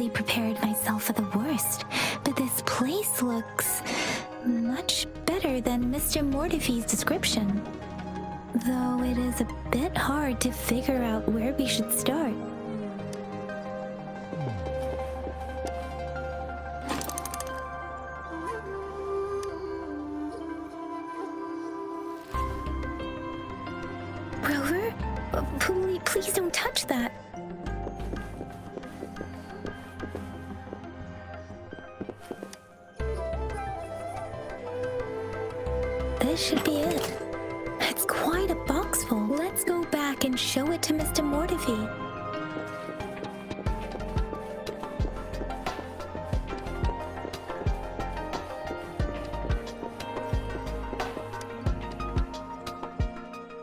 mentally prepared myself for the worst, but this place looks much better than Mr. Mortify's description. Though it is a bit hard to figure out where we should start. Rover? Please don't touch that. This should be it. It's quite a box full. Let's go back and show it to Mr. Mortify.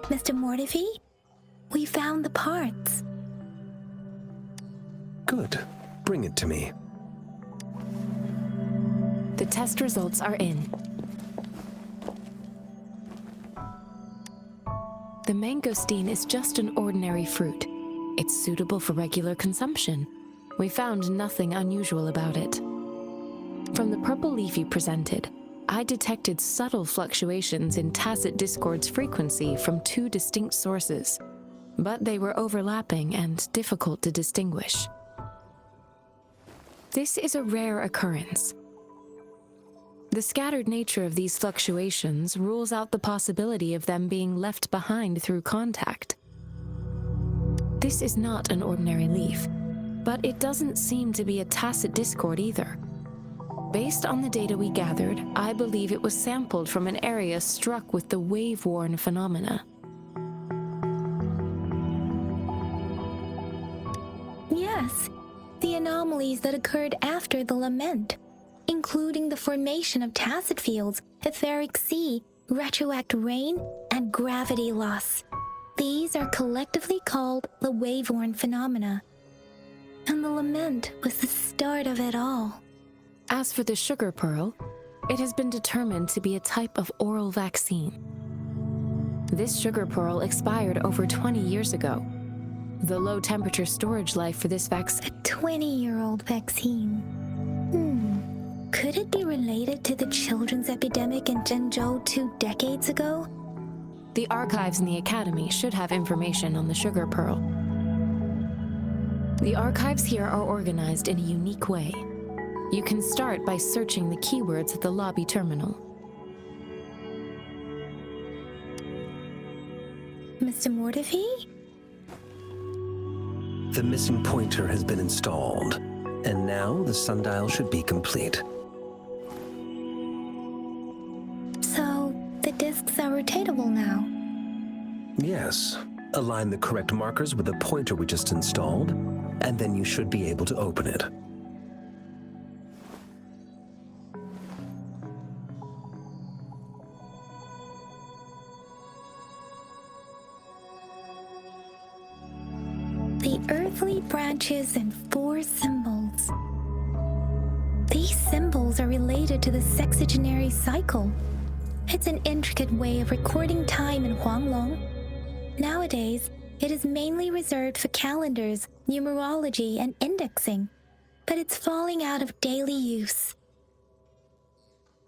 Mr. Mortify, we found the parts. Good. Bring it to me. The test results are in. The mangosteen is just an ordinary fruit. It's suitable for regular consumption. We found nothing unusual about it. From the purple leaf you presented, I detected subtle fluctuations in tacit discord's frequency from two distinct sources, but they were overlapping and difficult to distinguish. This is a rare occurrence. The scattered nature of these fluctuations rules out the possibility of them being left behind through contact. This is not an ordinary leaf, but it doesn't seem to be a tacit discord either. Based on the data we gathered, I believe it was sampled from an area struck with the wave-worn phenomena. Yes, the anomalies that occurred after the lament, including the formation of tacit fields, etheric sea, retroact rain, and gravity loss. These are collectively called the wave-worn phenomena. And the lament was the start of it all. As for the sugar pearl, it has been determined to be a type of oral vaccine. This sugar pearl expired over 20 years ago. The low-temperature storage life for this vaccine... A 20-year-old vaccine. Could it be related to the children's epidemic in Zhengzhou 2 decades ago? The archives in the Academy should have information on the sugar pearl. The archives here are organized in a unique way. You can start by searching the keywords at the lobby terminal. Mr. Mortify? The missing pointer has been installed, and now the sundial should be complete. So, the discs are rotatable now? Yes. Align the correct markers with the pointer we just installed, and then you should be able to open it. The earthly branches and 4 symbols. These symbols are related to the sexagenary cycle. It's an intricate way of recording time in Huanglong. Nowadays, it is mainly reserved for calendars, numerology, and indexing, but it's falling out of daily use.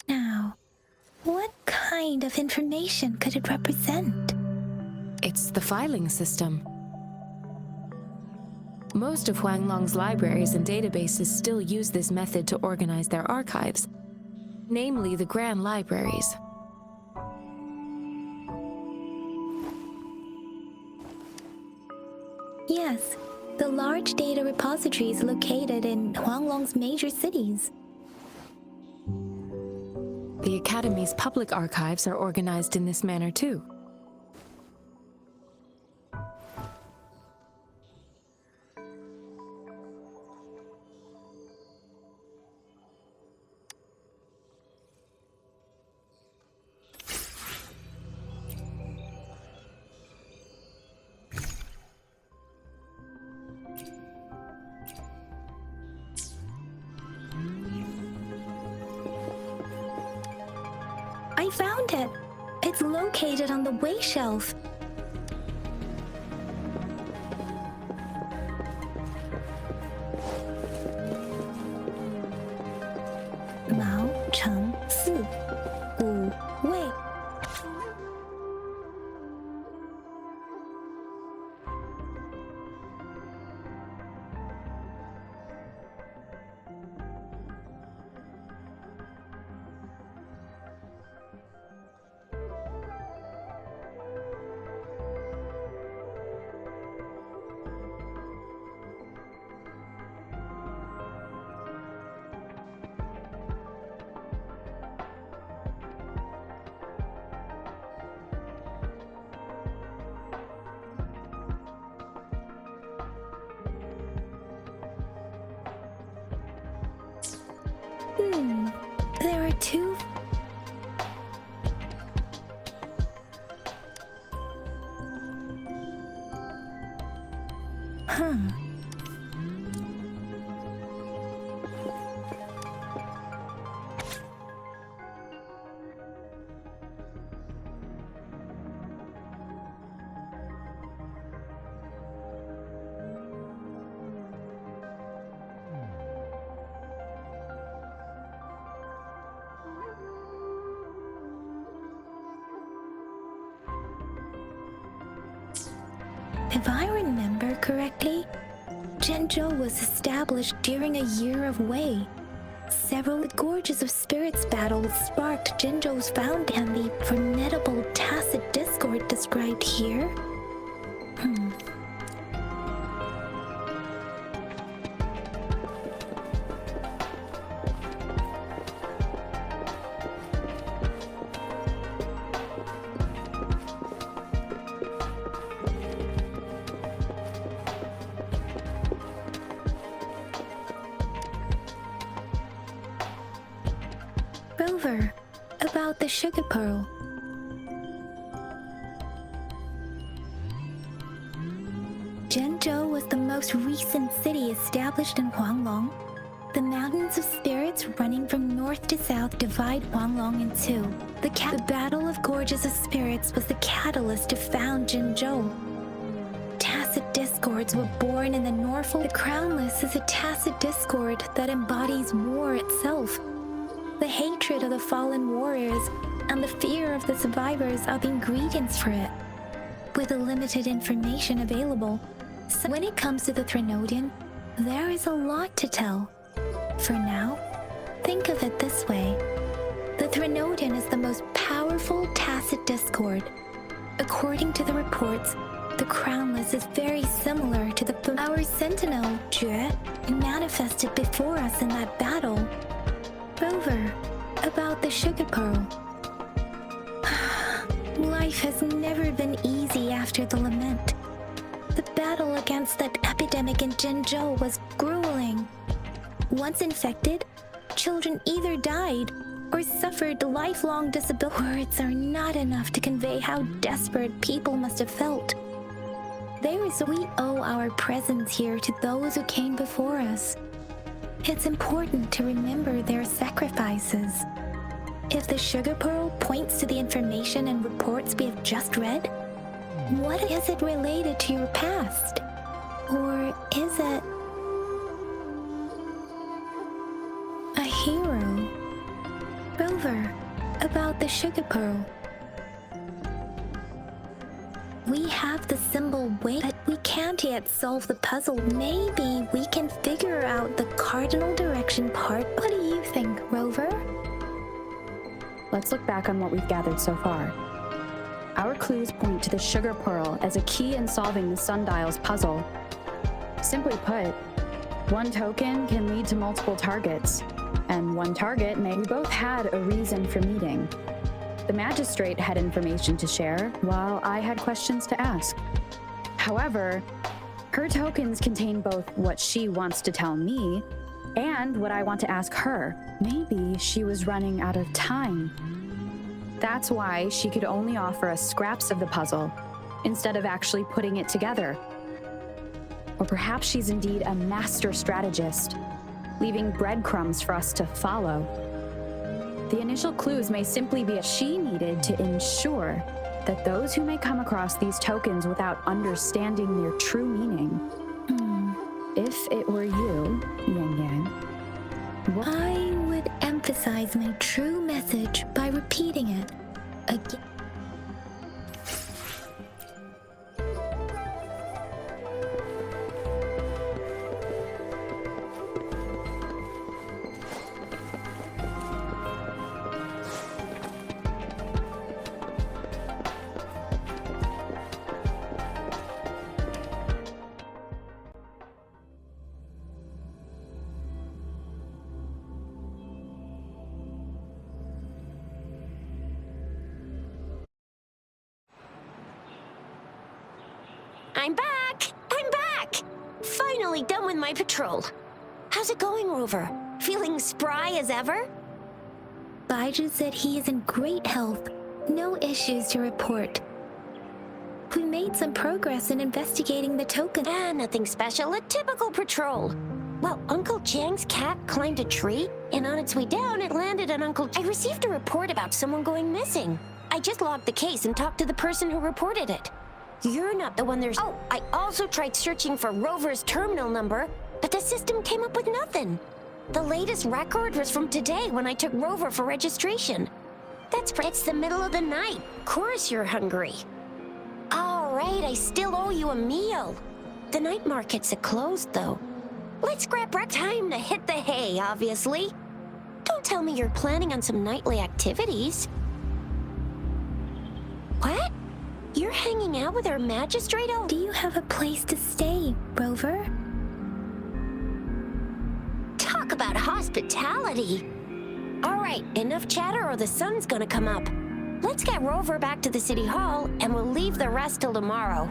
Now, what kind of information could it represent? It's the filing system. Most of Huanglong's libraries and databases still use this method to organize their archives, namely the Grand Libraries. Yes, the large data repositories located in Huanglong's major cities. The Academy's public archives are organized in this manner too. I found it. It's located on the way shelf. There are two... If I remember correctly, Zhenzhou was established during a year of Wei. Several gorges of spirits battles sparked Zhenzhou's found and the formidable tacit discord described here. Rover, about the sugar pearl. Zhenzhou was the most recent city established in Huanglong. The mountains of spirits running from north to south divide Huanglong in two. The Battle of Gorges of Spirits was the catalyst to found Zhenzhou. Tacit discords were born in the Norfolk. The Crownless is a tacit discord that embodies war itself. The hatred of the fallen warriors and the fear of the survivors are the ingredients for it. With the limited information available, so when it comes to the Threnodian, there is a lot to tell. For now, think of it this way. The Threnodian is the most powerful tacit discord. According to the reports, the Crownless is very similar to our Sentinel, Jue, manifested before us in that battle. Rover, about the sugar pearl. Life has never been easy after the lament. The battle against that epidemic in Zhenzhou was grueling. Once infected, children either died or suffered lifelong disability. Words are not enough to convey how desperate people must have felt. We owe our presence here to those who came before us. It's important to remember their sacrifices. If the sugar pearl points to the information and reports we have just read, what is it related to your past? Or is it a hero? Rover, about the sugar pearl. We have the symbol wait, but we can't yet solve the puzzle. Maybe we can figure out the cardinal direction part. What do you think, Rover? Let's look back on what we've gathered so far. Our clues point to the sugar pearl as a key in solving the sundial's puzzle. Simply put, one token can lead to multiple targets, and one target may... We both had a reason for meeting. The magistrate had information to share, while I had questions to ask. However, her tokens contain both what she wants to tell me and what I want to ask her. Maybe she was running out of time. That's why she could only offer us scraps of the puzzle, instead of actually putting it together. Or perhaps she's indeed a master strategist, leaving breadcrumbs for us to follow. The initial clues may simply be she needed to ensure that those who may come across these tokens without understanding their true meaning. If it were you, Yang Yang, I would emphasize my true message by repeating it again. I'm back! I'm back! Finally done with my patrol. How's it going, Rover? Feeling spry as ever? Baiju said he is in great health. No issues to report. We made some progress in investigating the token. Nothing special. A typical patrol. Well, Uncle Chang's cat climbed a tree, and on its way down, it landed on Uncle... I received a report about someone going missing. I just logged the case and talked to the person who reported it. You're not the one there's... Oh, I also tried searching for Rover's terminal number, but the system came up with nothing. The latest record was from today when I took Rover for registration. It's the middle of the night. Of course you're hungry. All right, I still owe you a meal. The night markets are closed, though. Let's grab time to hit the hay, obviously. Don't tell me you're planning on some nightly activities. What? You're hanging out with our magistrate? Do you have a place to stay, Rover? Talk about hospitality. All right, enough chatter or the sun's gonna come up. Let's get Rover back to the city hall, and we'll leave the rest till tomorrow.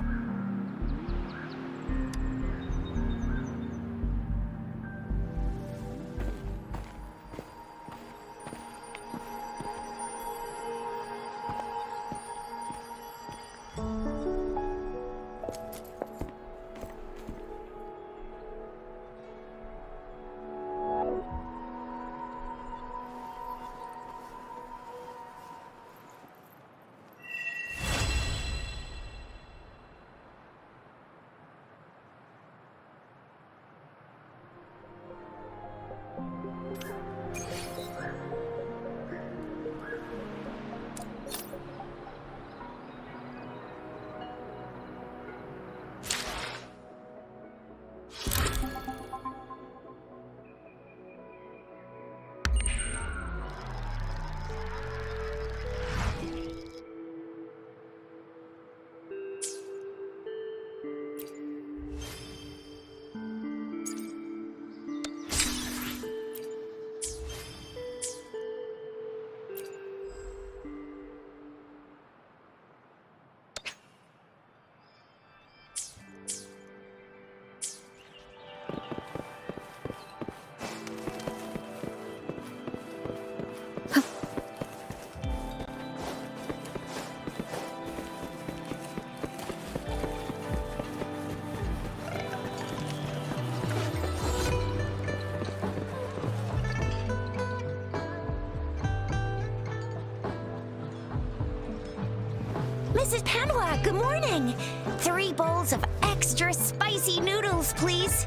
Mrs. Panwa, good morning. 3 bowls of extra spicy noodles, please.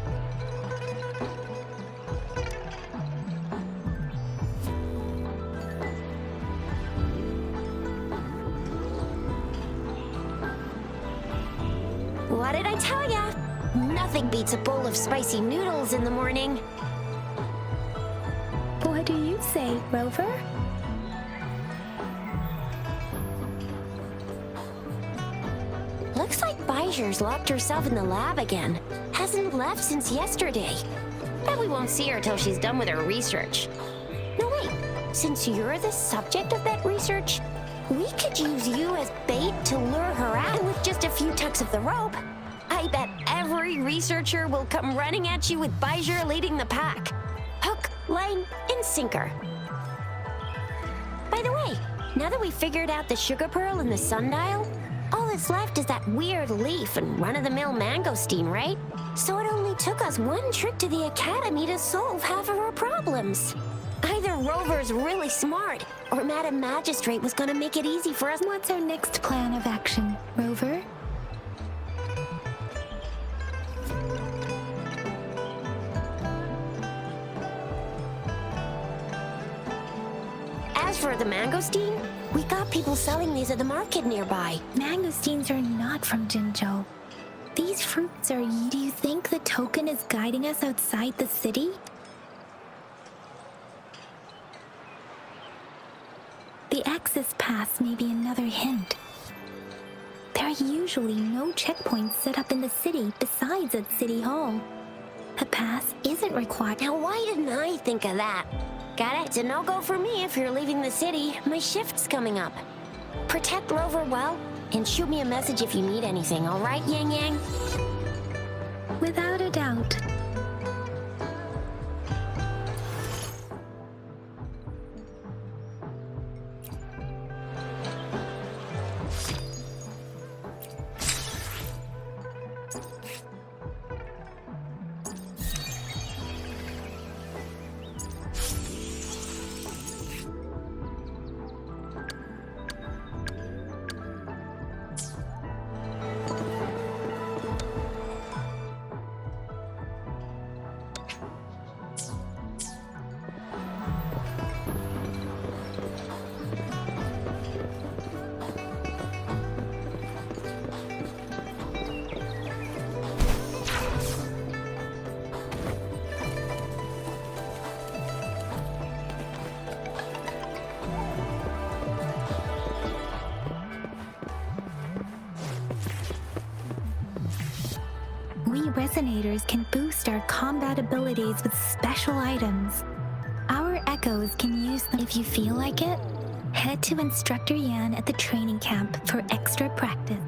What did I tell ya? Nothing beats a bowl of spicy noodles in the morning. What do you say, Rover? Looks like Baiju's locked herself in the lab again. Hasn't left since yesterday. Bet we won't see her till she's done with her research. No, wait. Since you're the subject of that research, we could use you as bait to lure her out. And with just a few tugs of the rope, I bet every researcher will come running at you with Baiju leading the pack. Hook, line, and sinker. By the way, now that we figured out the sugar pearl and the sundial, all that's left is that weird leaf and run-of-the-mill mangosteen, right? So it only took us one trip to the academy to solve half of our problems. Either Rover's really smart, or Madam Magistrate was gonna make it easy for us. What's our next plan of action, Rover? As for the mangosteen, we got people selling these at the market nearby. Mangosteens are not from Jinzhou. These fruits are... Do you think the token is guiding us outside the city? The access pass may be another hint. There are usually no checkpoints set up in the city besides at City Hall. A pass isn't required. Now why didn't I think of that? Got it? It's a no-go for me if you're leaving the city. My shift's coming up. Protect Rover well, and shoot me a message if you need anything, all right, Yang Yang? Without a doubt. resonators can boost our combat abilities with special items. Our echoes can use them. If you feel like it, head to Instructor Yan at the training camp for extra practice.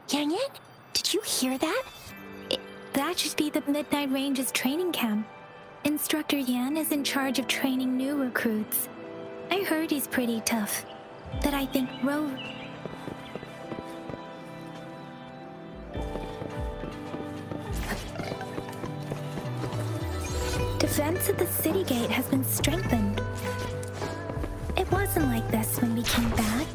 Yang Yang, did you hear that? That should be the Midnight Range's training camp. Instructor Yan is in charge of training new recruits. I heard he's pretty tough, but I think defense at the city gate has been strengthened. It wasn't like this when we came back.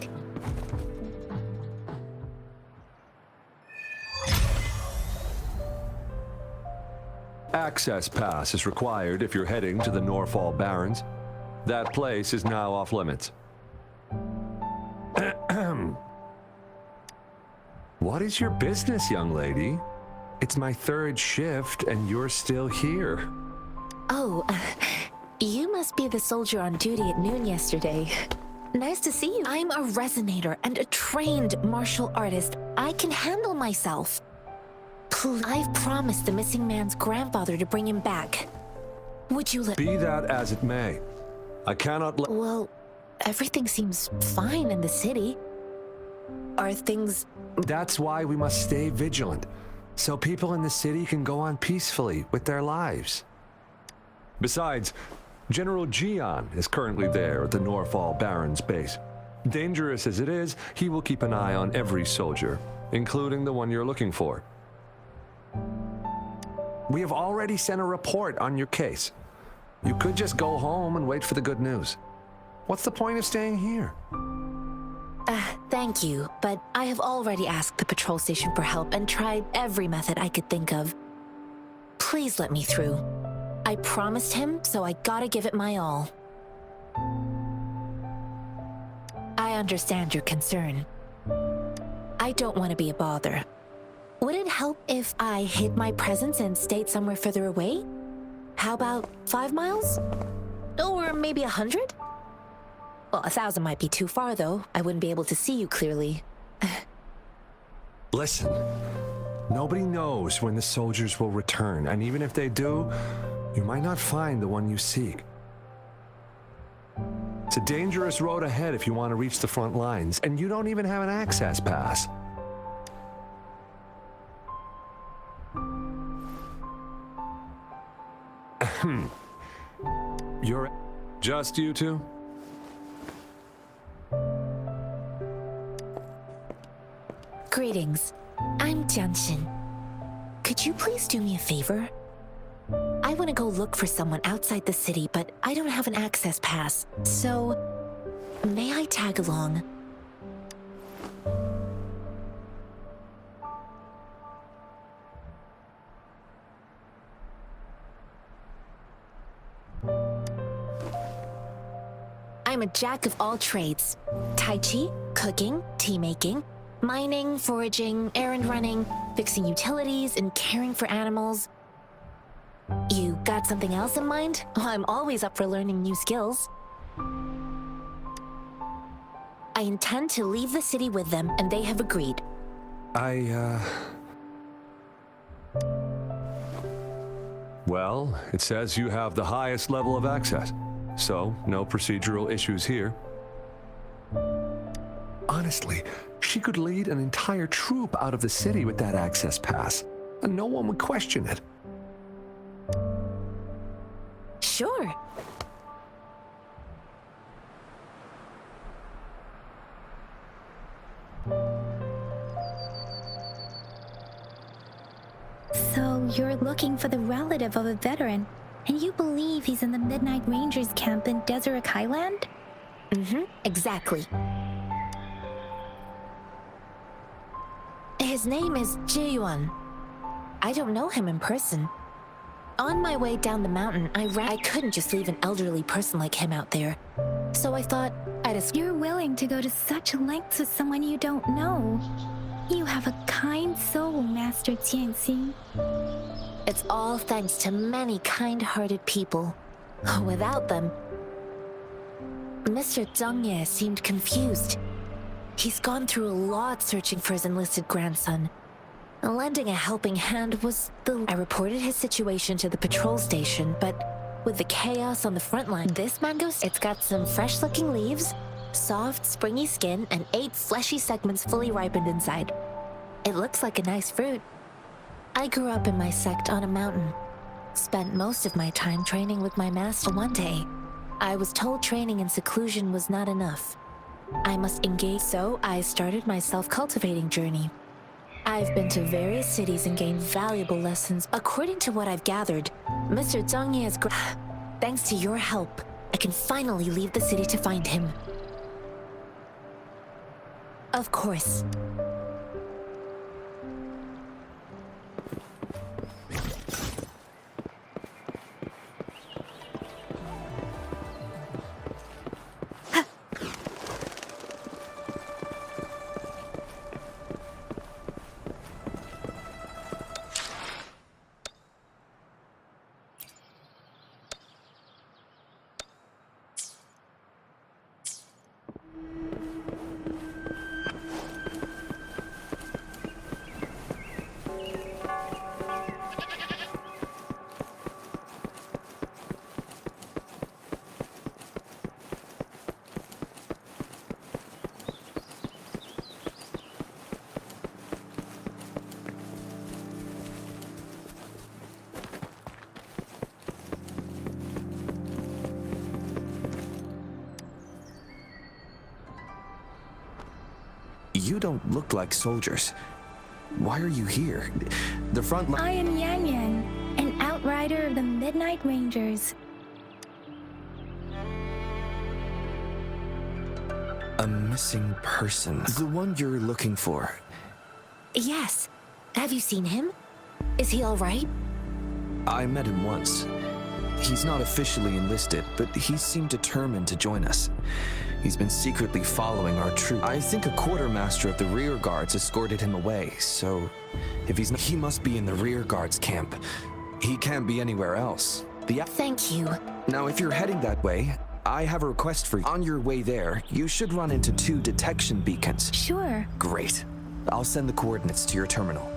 Access pass is required if you're heading to the Norfall Barrens. That place is now off limits. What is your business, young lady? It's my third shift and you're still here. Oh, you must be the soldier on duty at noon yesterday. Nice to see you. I'm a resonator and a trained martial artist. I can handle myself. I've promised the missing man's grandfather to bring him back. Would you let— Be that as it may, I cannot let— Well, everything seems fine in the city. Are things— That's why we must stay vigilant, so people in the city can go on peacefully with their lives. Besides, General Jian is currently there at the Norfall Barrens base. Dangerous as it is, he will keep an eye on every soldier, including the one you're looking for. We have already sent a report on your case. You could just go home and wait for the good news. What's the point of staying here? Thank you, but I have already asked the patrol station for help and tried every method I could think of. Please let me through. I promised him, so I gotta give it my all. I understand your concern. I don't want to be a bother. Would it help if I hid my presence and stayed somewhere further away? How about 5 miles? Or maybe 100? Well, 1,000 might be too far, though. I wouldn't be able to see you clearly. Listen, nobody knows when the soldiers will return, and even if they do, you might not find the one you seek. It's a dangerous road ahead if you want to reach the front lines, and you don't even have an access pass. You're just you two? Greetings. I'm Jianshin. Could you please do me a favor? I want to go look for someone outside the city, but I don't have an access pass. So, may I tag along? I'm a jack of all trades. Tai Chi, cooking, tea making, mining, foraging, errand running, fixing utilities, and caring for animals. You got something else in mind? I'm always up for learning new skills. I intend to leave the city with them, and they have agreed. Well, it says you have the highest level of access, so no procedural issues here. Honestly, she could lead an entire troop out of the city with that access pass, and no one would question it. Sure. So you're looking for the relative of a veteran, and you believe he's in the Midnight Rangers camp in Deseret Highland? Exactly. His name is Ji-yuan. I don't know him in person. On my way down the mountain, I couldn't just leave an elderly person like him out there. So I thought You're willing to go to such lengths with someone you don't know. You have a kind soul, Master Tianxing. It's all thanks to many kind-hearted people. Without them, Mr. Zhang Ye seemed confused. He's gone through a lot searching for his enlisted grandson. Lending a helping hand was I reported his situation to the patrol station, but with the chaos on the front line, this mango, it's got some fresh-looking leaves, soft, springy skin, and 8 fleshy segments fully ripened inside. It looks like a nice fruit. I grew up in my sect on a mountain. Spent most of my time training with my master. One day, I was told training in seclusion was not enough. I must engage, so I started my self-cultivating journey. I've been to various cities and gained valuable lessons. According to what I've gathered, Mr. Zhang Ye is thanks to your help, I can finally leave the city to find him. Of course. You don't look like soldiers. Why are you here? The front line. I am Yan Yan, an outrider of the Midnight Rangers. A missing person. The one you're looking for. Yes. Have you seen him? Is he all right? I met him once. He's not officially enlisted, but he seemed determined to join us. He's been secretly following our troop. I think a quartermaster of the rear guards escorted him away, so if he's not, he must be in the rear guards camp. He can't be anywhere else. Thank you. Now, if you're heading that way, I have a request for you. On your way there, you should run into 2 detection beacons. Sure. Great. I'll send the coordinates to your terminal.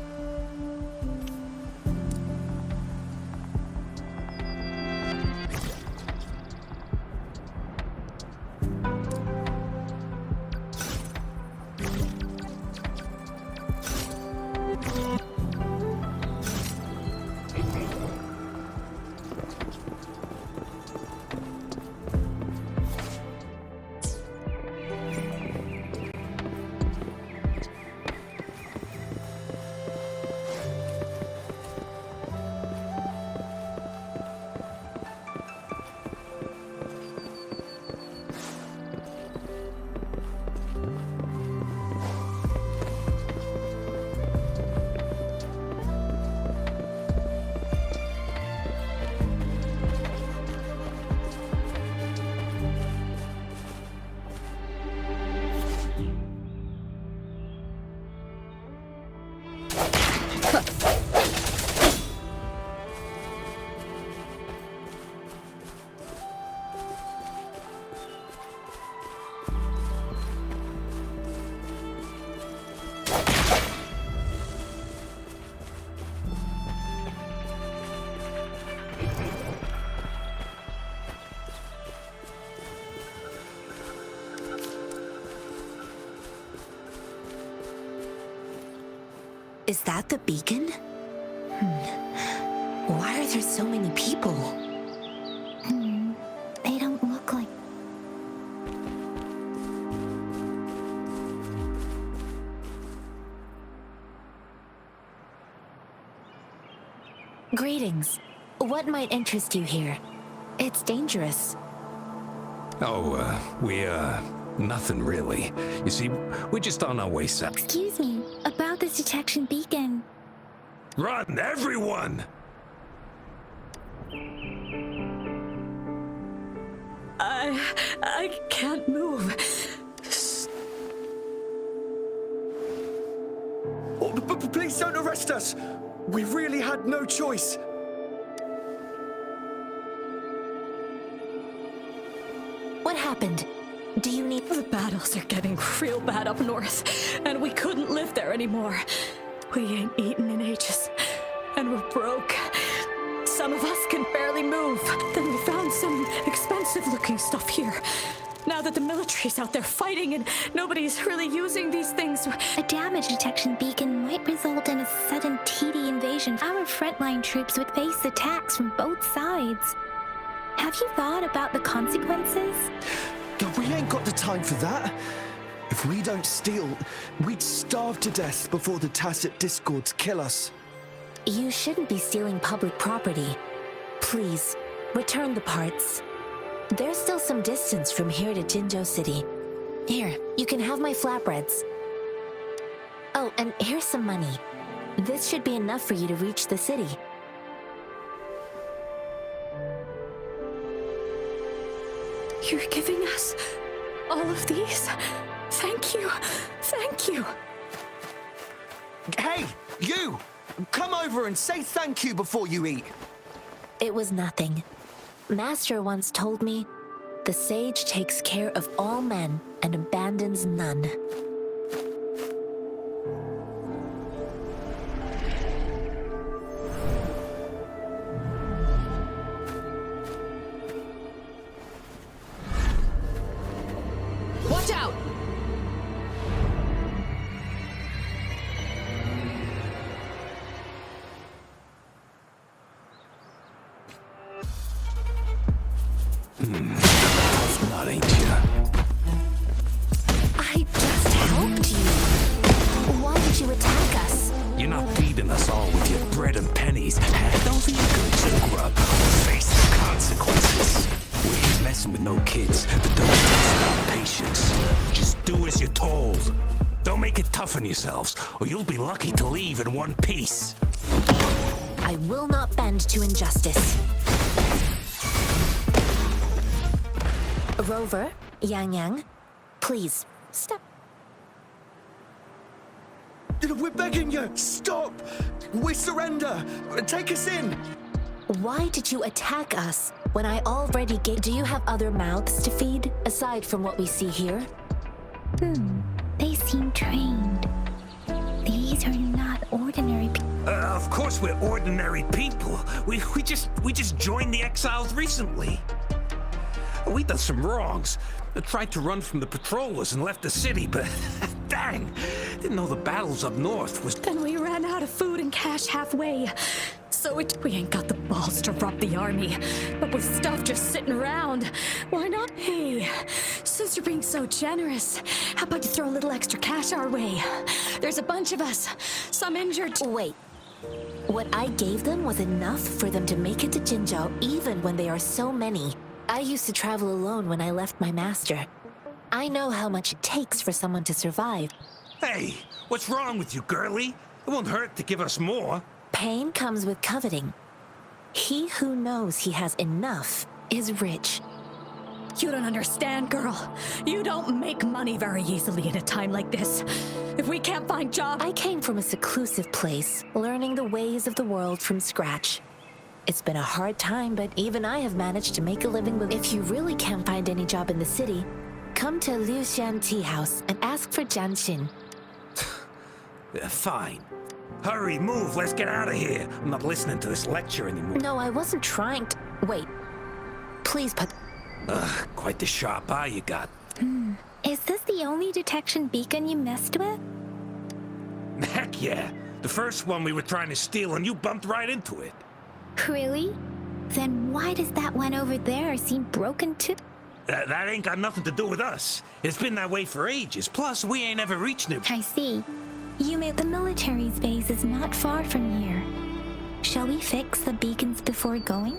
Is that the beacon? Why are there so many people? They don't look like... Greetings. What might interest you here? It's dangerous. Nothing really. You see, we're just on our way south. Excuse me, about this detection beacon. Run, everyone! I can't move. Oh, please don't arrest us. We really had no choice. What happened? Do you need... The battles are getting real bad up north, and we couldn't live there anymore. We ain't eaten in ages, and we're broke. Some of us can barely move. Then we found some expensive-looking stuff here. Now that the military's out there fighting and nobody's really using these things... A damage detection beacon might result in a sudden TD invasion. Our frontline troops would face attacks from both sides. Have you thought about the consequences? We ain't got the time for that. If we don't steal, we'd starve to death before the tacit discords kill us. You shouldn't be stealing public property. Please, return the parts. There's still some distance from here to Jinzhou City. Here, you can have my flatbreads. Oh, and here's some money. This should be enough for you to reach the city. You're giving us all of these? Thank you. Thank you. Hey, you! Come over and say thank you before you eat. It was nothing. Master once told me, the sage takes care of all men and abandons none. Watch out! Not, ain't you? I just helped you. Why did you attack us? You're not feeding us all with your bread and pennies. Hand over your goods and grub, or face the consequences. We ain't messing with no kids that don't test our patience. Just do as you're told. Don't make it tough on yourselves, or you'll be lucky to leave in one piece. I will not bend to injustice. Rover, Yang, please, stop. We're begging you, stop! We surrender! Take us in! Why did you attack us when I already gave... Do you have other mouths to feed, aside from what we see here? They seem trained. These are not ordinary people. Of course we're ordinary people. We just joined the exiles recently. We done some wrongs. I tried to run from the patrollers and left the city, but dang, didn't know the battles up north was... Then we ran out of food and cash halfway. So we ain't got the balls to rob the army. But with stuff just sitting around, why not? Hey, since you're being so generous, how about you throw a little extra cash our way? There's a bunch of us, some injured. Wait. What I gave them was enough for them to make it to Jinzhou, even when they are so many. I used to travel alone when I left my master. I know how much it takes for someone to survive. Hey, what's wrong with you, girlie? It won't hurt to give us more. Pain comes with coveting. He who knows he has enough is rich. You don't understand, girl. You don't make money very easily in a time like this. If we can't find jobs... I came from a seclusive place, learning the ways of the world from scratch. It's been a hard time, but even I have managed to make a living with... If you really can't find any job in the city, come to Liu Xian Tea House and ask for Jian Xin. Fine. Hurry, move, let's get out of here. I'm not listening to this lecture anymore. No, I wasn't trying to... Wait. Please put... Ugh, quite the sharp eye you got. Is this the only detection beacon you messed with? Heck yeah. The first one we were trying to steal and you bumped right into it. Really? Then why does that one over there seem broken too? That ain't got nothing to do with us. It's been that way for ages. Plus, we ain't ever reached it. I see. You mean the military's base is not far from here. Shall we fix the beacons before going?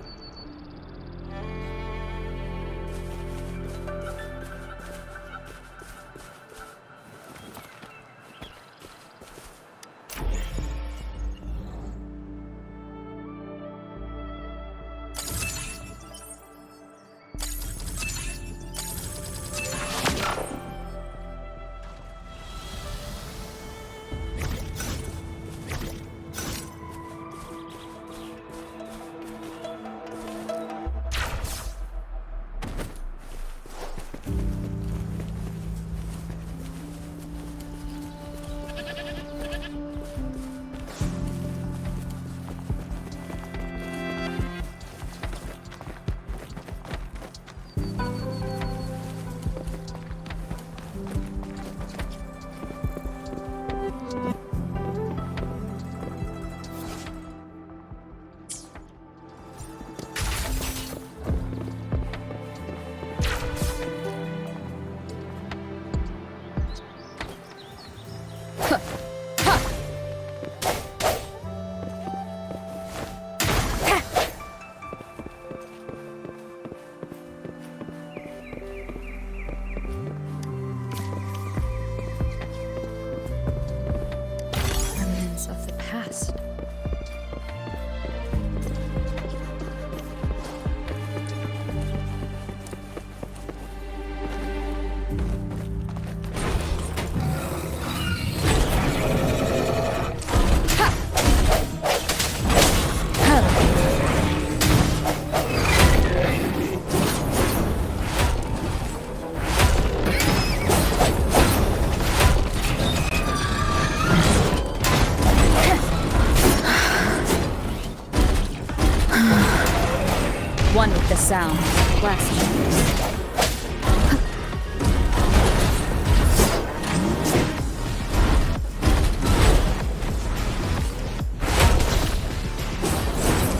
the sound. Blast you.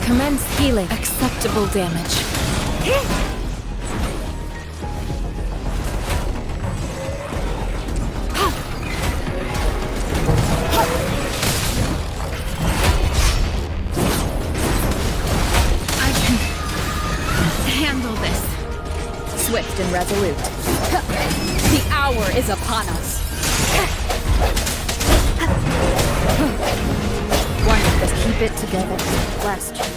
Commence healing. Acceptable damage. I can handle this. Swift and resolute. The hour is upon us. One of us keep it together. Last chance.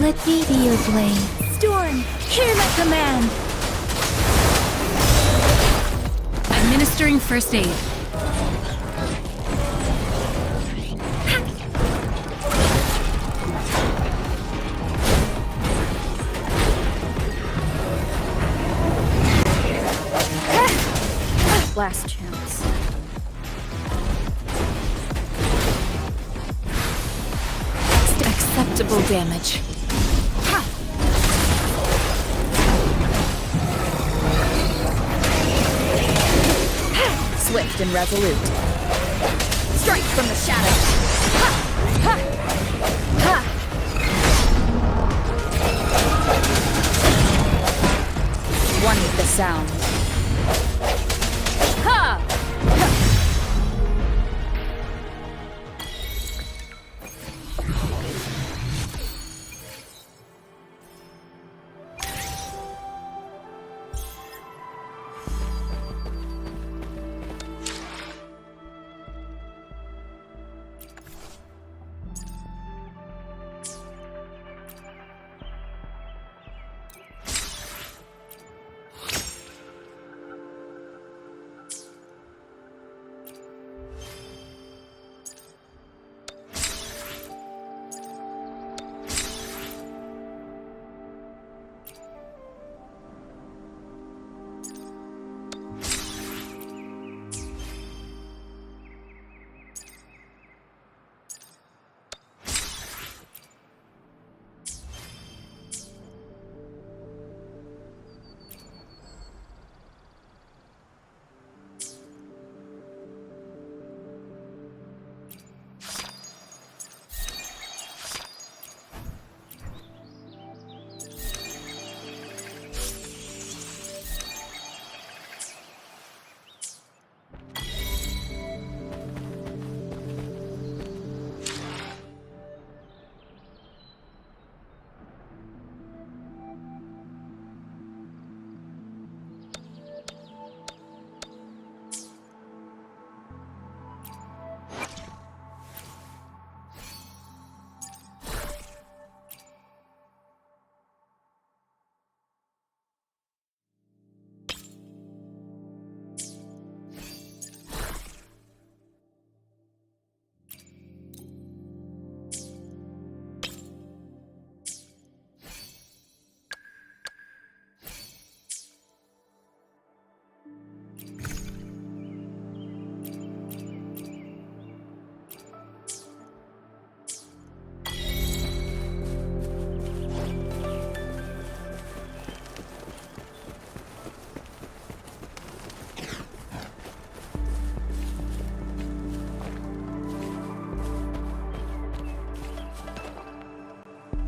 Let me be your blade. Storm, hear my command! Administering first aid. Last chance. Acceptable damage. Swift and resolute. Strike from the shadows. Ha! Ha! Ha! One with the sound. Ha!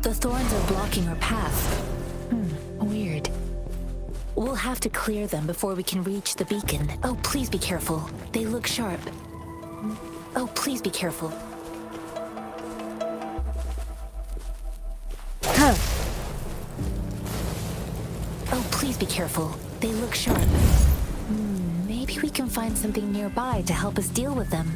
The thorns are blocking our path. Weird. We'll have to clear them before we can reach the beacon. Oh, please be careful. They look sharp. Oh, please be careful. Huh. Oh, please be careful. They look sharp. Maybe we can find something nearby to help us deal with them.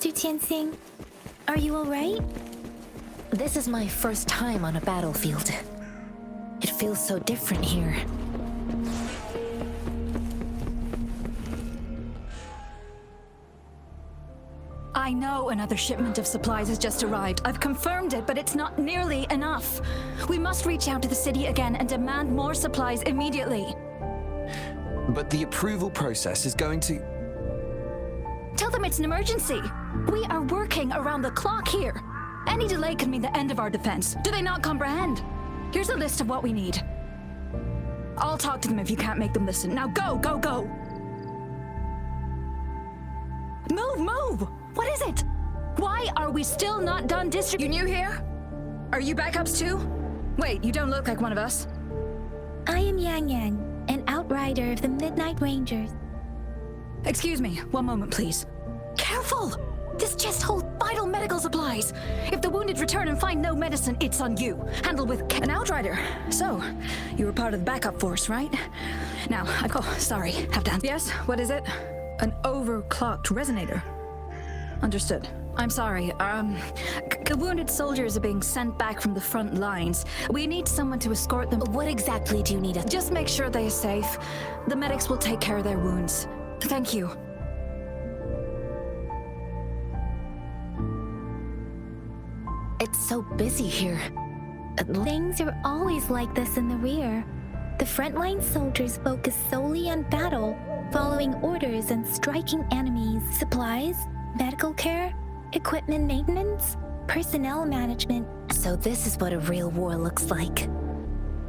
Master Tianxing? Are you alright? This is my first time on a battlefield. It feels so different here. I know another shipment of supplies has just arrived. I've confirmed it, but it's not nearly enough. We must reach out to the city again and demand more supplies immediately. But the approval process is going to... Tell them it's an emergency. We are working around the clock here. Any delay could mean the end of our defense. Do they not comprehend? Here's a list of what we need. I'll talk to them if you can't make them listen. Now go, go, go! Move, move! What is it? Why are we still not done You new here? Are you backups too? Wait, you don't look like one of us. I am Yang Yang, an outrider of the Midnight Rangers. Excuse me, one moment please. Careful! This chest holds vital medical supplies. If the wounded return and find no medicine, it's on you. Handle with an outrider. So, you were part of the backup force, right? Now, sorry, have to... Yes, what is it? An overclocked resonator. Understood. I'm sorry, wounded soldiers are being sent back from the front lines. We need someone to escort them. What exactly do you need? Just make sure they are safe. The medics will take care of their wounds. Thank you. It's so busy here. Things are always like this in the rear. The frontline soldiers focus solely on battle, following orders and striking enemies. Supplies, medical care, equipment maintenance, personnel management. So this is what a real war looks like.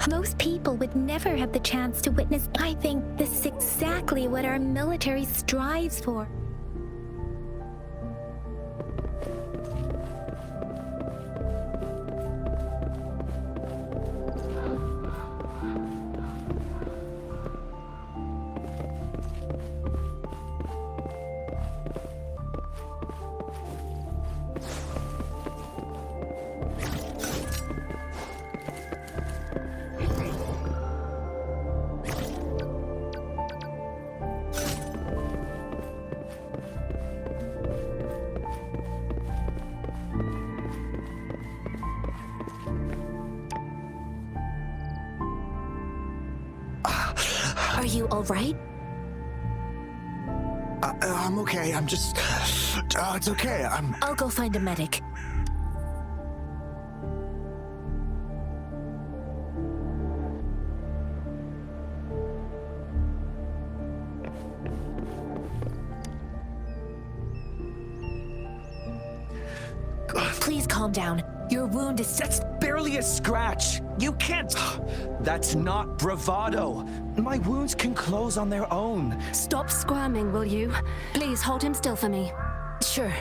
Most people would never have the chance to witness. I think this is exactly what our military strives for. Are you all right? I'm okay. I'm just... it's okay. I'll go find a medic. Please calm down. Your wound is... That's barely a scratch. You can't... That's not bravado. My wounds can close on their own. Stop squirming, will you? Please hold him still for me. Sure.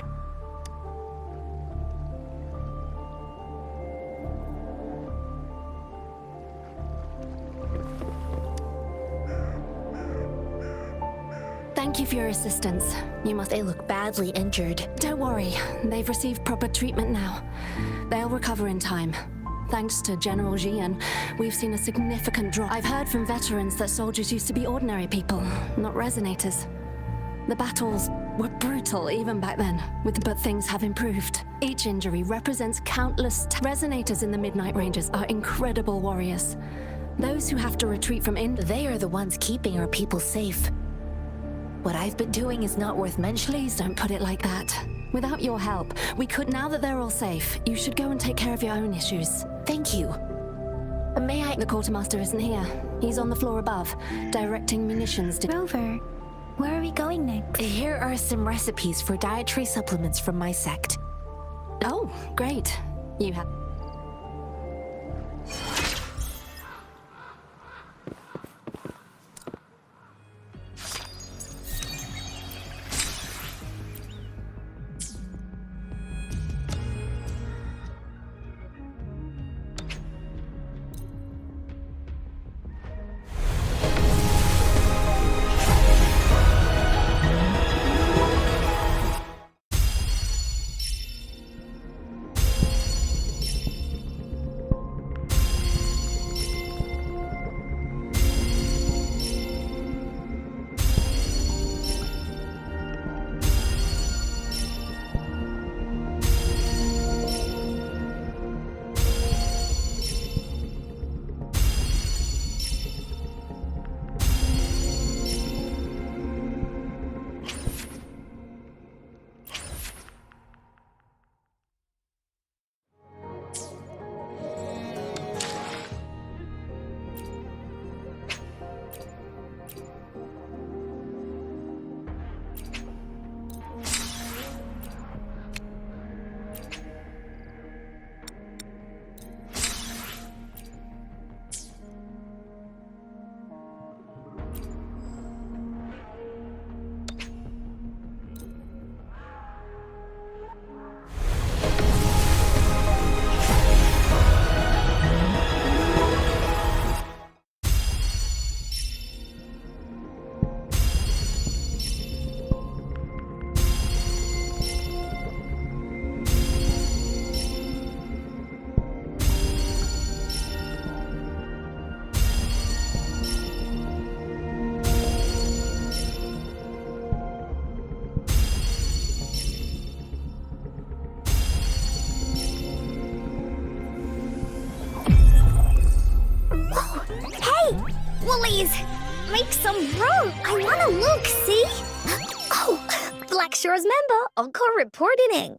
Thank you for your assistance. You must... They look badly injured. Don't worry. They've received proper treatment now. They'll recover in time. Thanks to General Jian, we've seen a significant drop. I've heard from veterans that soldiers used to be ordinary people, not resonators. The battles were brutal even back then, but things have improved. Each injury represents countless resonators in the Midnight Rangers are incredible warriors. Those who have to retreat from They are the ones keeping our people safe. What I've been doing is not worth mentioning. Please don't put it like that. Without your help, we could... Now that they're all safe, you should go and take care of your own issues. Thank you. May I... The quartermaster isn't here. He's on the floor above, directing munitions to... Rover, where are we going next? Here are some recipes for dietary supplements from my sect. Oh, great. You have... woolies! Make some room! I wanna look, see? Oh, Black Shore's member, Uncle reporting in.